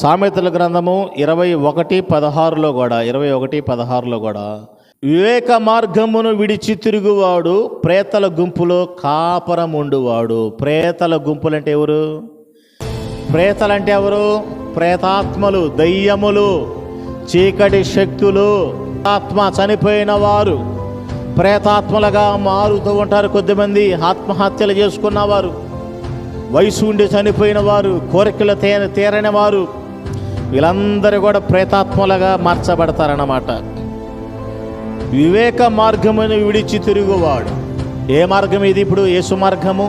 సామెతల గ్రంథము 21:16 కూడా వివేక మార్గమును విడిచి తిరుగువాడు ప్రేతల గుంపులో కాపరముండువాడు. ప్రేతల గుంపులంటే ఎవరు? ప్రేతలంటే ఎవరు? ప్రేతాత్మలు, దయ్యములు, చీకటి శక్తులు. ఆత్మ చనిపోయిన వారు ప్రేతాత్మలుగా మారుతూ ఉంటారు. కొద్దిమంది ఆత్మహత్యలు చేసుకున్నవారు, వయసు ఉండి చనిపోయిన వారు, కోరికలు తీరని వారు, వీళ్ళందరూ కూడా ప్రేతాత్మలుగా మార్చబడతారన్నమాట. వివేక మార్గమును విడిచి తిరుగువాడు. ఏ మార్గం ఇది? ఇప్పుడు యేసు మార్గము,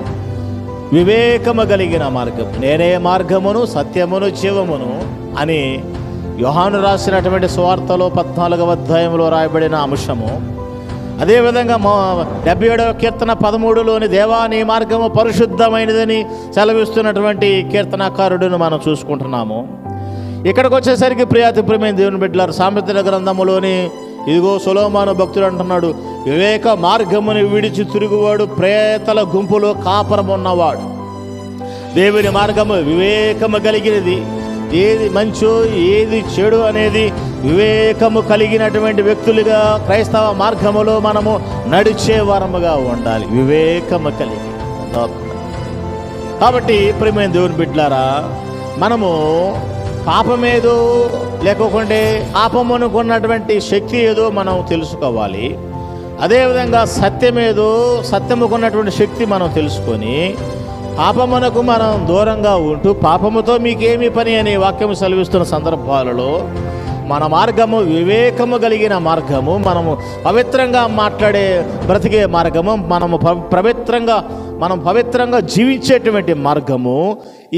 వివేకము కలిగిన మార్గం. నేనే మార్గమును సత్యమును జీవమును అని యోహాను రాసినటువంటి సువార్తలో 14వ అధ్యాయంలో రాయబడిన అంశము. అదేవిధంగా 77వ కీర్తన 13లోని దేవా నీ మార్గము పరిశుద్ధమైనదని సెలవిస్తున్నటువంటి కీర్తనకారుడును మనం చూసుకుంటున్నాము. ఇక్కడికి వచ్చేసరికి ప్రియమైన దేవుని బిడ్డలారు, సామెతల గ్రంథములోని ఇదిగో సొలొమోను భక్తుడు అంటున్నాడు, వివేక మార్గముని విడిచి తిరుగువాడు ప్రేతల గుంపులో కాపురం ఉన్నవాడు. దేవుని మార్గము వివేకము కలిగినది. ఏది మంచో ఏది చెడు అనేది వివేకము కలిగినటువంటి వ్యక్తులుగా క్రైస్తవ మార్గములో మనము నడిచే వారముగా ఉండాలి. వివేకము కలిగి. కాబట్టి ప్రియమైన దేవుని బిడ్డలారా, మనము పాపమేదో లేకుంటే పాపమునుకున్నటువంటి శక్తి ఏదో మనం తెలుసుకోవాలి. అదేవిధంగా సత్యమేదో సత్యముకున్నటువంటి శక్తి మనం తెలుసుకొని పాపమునకు మనం దూరంగా ఉంటూ పాపముతో మీకేమి పని అనే వాక్యము సెలవిస్తున్న సందర్భాలలో మన మార్గము వివేకము కలిగిన మార్గము, మనము పవిత్రంగా మాట్లాడే బ్రతికే మార్గము, మనం పవిత్రంగా జీవించేటువంటి మార్గము.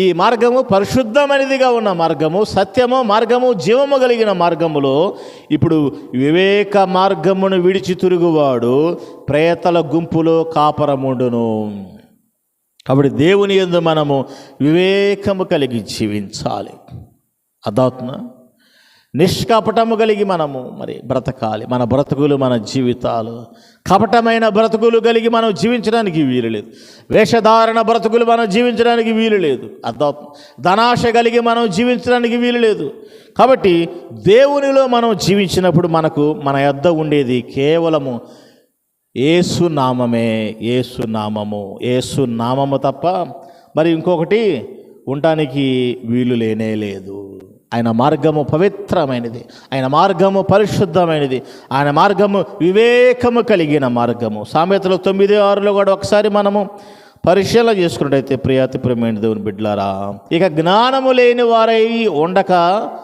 ఈ మార్గము పరిశుద్ధమైనదిగా ఉన్న మార్గము, సత్యము మార్గము, జీవము కలిగిన మార్గములో ఇప్పుడు వివేక మార్గమును విడిచి తిరుగువాడు ప్రేతల గుంపులో కాపరముండును. కాబట్టి దేవుని యందు మనము వివేకము కలిగి జీవించాలి. అదాత్మ నిష్కపటము కలిగి మనము బ్రతకాలి. మన బ్రతుకులు, మన జీవితాలు కపటమైన బ్రతుకులు కలిగి మనం జీవించడానికి వీలు లేదు. వేషధారణ బ్రతుకులు మనం జీవించడానికి వీలు లేదు. అదాత్మ ధనాశ కలిగి మనం జీవించడానికి వీలు లేదు. కాబట్టి దేవునిలో మనం జీవించినప్పుడు మనకు మన యొద్ద ఉండేది కేవలము యేసు నామమే. యేసు నామము తప్ప మరి ఇంకొకటి ఉండటానికి వీలు లేనే లేదు. ఆయన మార్గము పవిత్రమైనది, ఆయన మార్గము పరిశుద్ధమైనది, ఆయన మార్గము వివేకము కలిగిన మార్గము. సామెతలు 9:6 కూడా ఒకసారి మనము పరిశీలన చేసుకున్నట్టయితే ప్రియమైన దేవుని బిడ్డలారా, ఇక జ్ఞానము లేని వారై ఉండక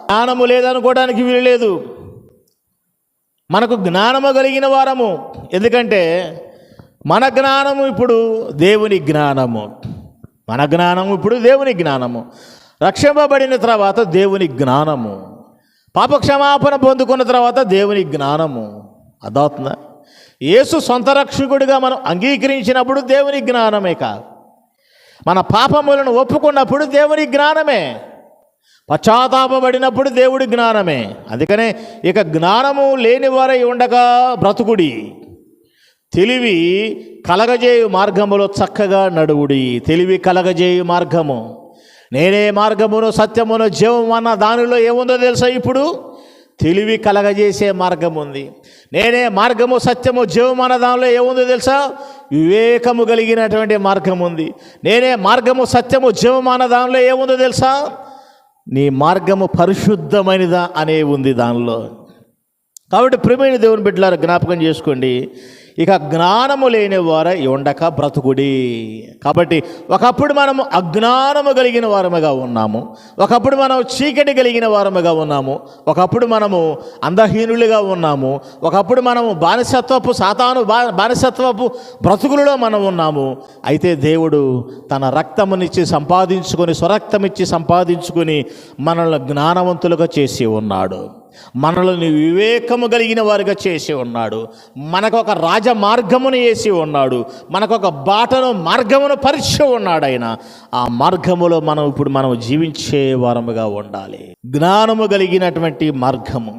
జ్ఞానము లేదనుకోవడానికి వీలు లేదు. మనకు జ్ఞానము కలిగిన వారము. ఎందుకంటే మన జ్ఞానము ఇప్పుడు దేవుని జ్ఞానము. మన జ్ఞానము ఇప్పుడు దేవుని జ్ఞానము. రక్షింపబడిన తర్వాత దేవుని జ్ఞానము, పాపక్షమాపణ పొందుకున్న తర్వాత దేవుని జ్ఞానము. అదాత్మ యేసు సొంత రక్షకుడిగా మనం అంగీకరించినప్పుడు దేవుని జ్ఞానమే కాదు, మన పాపములను ఒప్పుకున్నప్పుడు దేవుని జ్ఞానమే, పశ్చాత్తాపపడినప్పుడు దేవుడి జ్ఞానమే. అందుకనే ఇక జ్ఞానము లేని వారై ఉండగా బ్రతుకుడి, తెలివి కలగజేయు మార్గములో చక్కగా నడువుడి. తెలివి కలగజేయు మార్గము, నేనే మార్గమును సత్యమును జీవము అన్న దానిలో ఏముందో తెలుసా? ఇప్పుడు తెలివి కలగజేసే మార్గం ఉంది. నేనే మార్గము సత్యము జీవము అన్న దానిలో ఏముందో తెలుసా? వివేకము కలిగినటువంటి మార్గం ఉంది. నేనే మార్గము సత్యము జీవము అన్న దానిలో ఏముందో తెలుసా? నీ మార్గము పరిశుద్ధమైనదా అనే ఉంది దానిలో. కాబట్టి ప్రియమైన దేవుని బిడ్డలారా, జ్ఞాపకం చేసుకోండి, ఇక జ్ఞానము లేని వారై ఉండక బ్రతుకుడి. కాబట్టి ఒకప్పుడు మనము అజ్ఞానము కలిగిన వారముగా ఉన్నాము, ఒకప్పుడు మనం చీకటి కలిగిన వారముగా ఉన్నాము, ఒకప్పుడు మనము అందహీనులుగా ఉన్నాము, ఒకప్పుడు మనము సాతాను బానిసత్వపు బ్రతుకులలో మనం ఉన్నాము. అయితే దేవుడు తన రక్తమునిచ్చి సంపాదించుకొని, స్వరక్తమిచ్చి సంపాదించుకొని మనల్ని జ్ఞానవంతులుగా చేసి ఉన్నాడు. మనల్ని వివేకము కలిగిన వారుగా చేసి ఉన్నాడు. మనకు ఒక రాజమార్గమును వేసి ఉన్నాడు. మనకు ఒక మార్గమును పరిచి ఉన్నాడు. ఆయన ఆ మార్గములో మనం జీవించే వారముగా ఉండాలి. జ్ఞానము కలిగినటువంటి మార్గము,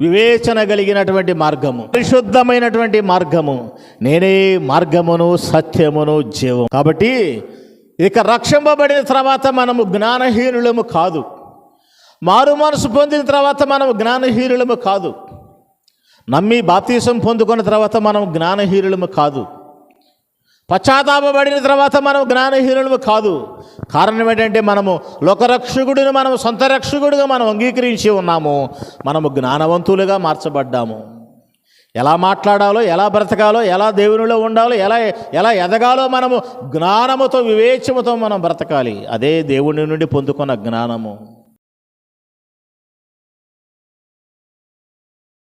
వివేచన కలిగినటువంటి మార్గము, పరిశుద్ధమైనటువంటి మార్గము, నేనే మార్గమును సత్యమును జీవము. కాబట్టి ఇక రక్షింపబడిన తర్వాత మనము జ్ఞానహీనులము కాదు. మారు మనసు పొందిన తర్వాత మనం జ్ఞానహీనులము కాదు. నమ్మి బాప్తీసం పొందుకున్న తర్వాత మనం జ్ఞానహీనులము కాదు. పశ్చాత్తాపపడిన తర్వాత మనం జ్ఞానహీనులము కాదు. కారణం ఏంటంటే మనము లోకరక్షకుడిని మనం సొంత రక్షకుడిగా మనం అంగీకరించి ఉన్నాము. మనము జ్ఞానవంతులుగా మార్చబడ్డాము. ఎలా మాట్లాడాలో, ఎలా బ్రతకాలో, ఎలా దేవునిలో ఉండాలో, ఎలా ఎదగాలో మనము జ్ఞానముతో వివేచముతో మనం బ్రతకాలి. అదే దేవుని నుండి పొందుకున్న జ్ఞానము.